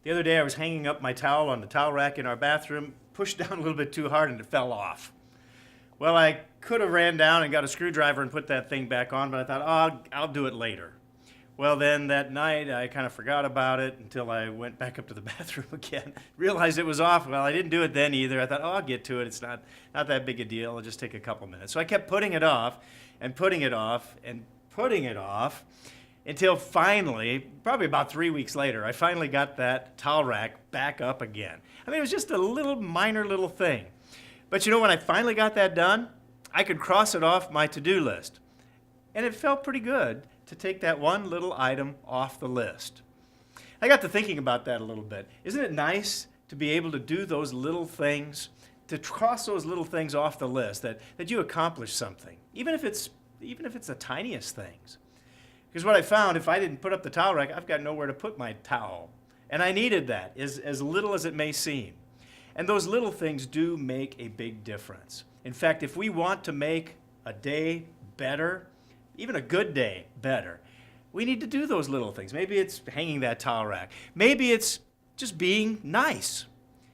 The other day I was hanging up my towel on the towel rack in our bathroom, pushed down a little bit too hard and it fell off. Well, I could have ran down and got a screwdriver and put that thing back on, but I thought, oh, I'll do it later. Well, then that night I kind of forgot about it until I went back up to the bathroom again. Realized it was off. Well, I didn't do it then either. I thought, oh, I'll get to it. It's not that big a deal. It'll just take a couple minutes. So I kept putting it off and putting it off and putting it off until finally, probably about 3 weeks later, I finally got that towel rack back up again. I mean, it was just a minor little thing. But you know, when I finally got that done, I could cross it off my to-do list. And it felt pretty good to take that one little item off the list. I got to thinking about that a little bit. Isn't it nice to be able to do those little things, to cross those little things off the list, that you accomplished something, even if it's the tiniest things? Because what I found, if I didn't put up the towel rack, I've got nowhere to put my towel. And I needed that, as little as it may seem. And those little things do make a big difference. In fact, if we want to make a day better, even a good day better, we need to do those little things. Maybe it's hanging that towel rack. Maybe it's just being nice.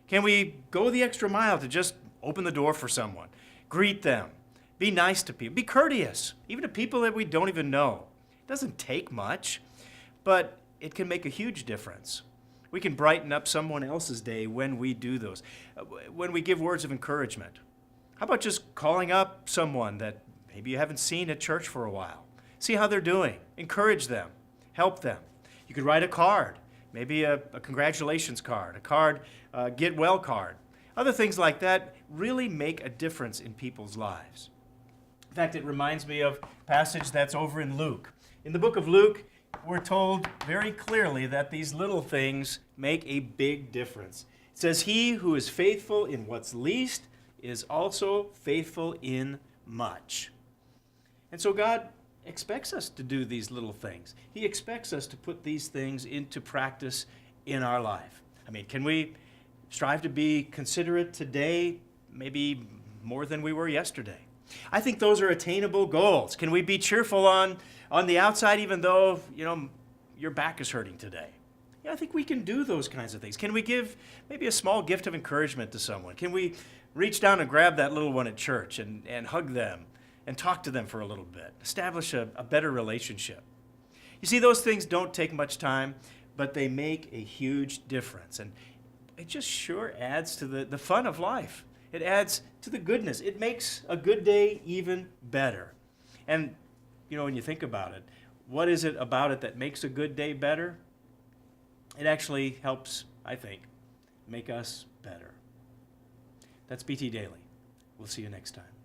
Can we go the extra mile to just open the door for someone, greet them, be nice to people, be courteous, even to people that we don't even know? It doesn't take much, but it can make a huge difference. We can brighten up someone else's day when we do those, when we give words of encouragement. How about just calling up someone that maybe you haven't seen at church for a while? See how they're doing. Encourage them. Help them. You could write a card, maybe a congratulations card, get well card. Other things like that really make a difference in people's lives. In fact, it reminds me of a passage that's over in Luke. In the book of Luke, we're told very clearly that these little things make a big difference. It says, "He who is faithful in what's least is also faithful in much." And so God expects us to do these little things. He expects us to put these things into practice in our life. I mean, can we strive to be considerate today, maybe more than we were yesterday? I think those are attainable goals. Can we be cheerful on the outside even though, your back is hurting today? Yeah, I think we can do those kinds of things. Can we give maybe a small gift of encouragement to someone? Can we reach down and grab that little one at church and hug them and talk to them for a little bit? Establish a better relationship. You see, those things don't take much time, but they make a huge difference. And it just sure adds to the fun of life. It adds to the goodness. It makes a good day even better. And, when you think about it, what is it about it that makes a good day better? It actually helps, I think, make us better. That's BT Daily. We'll see you next time.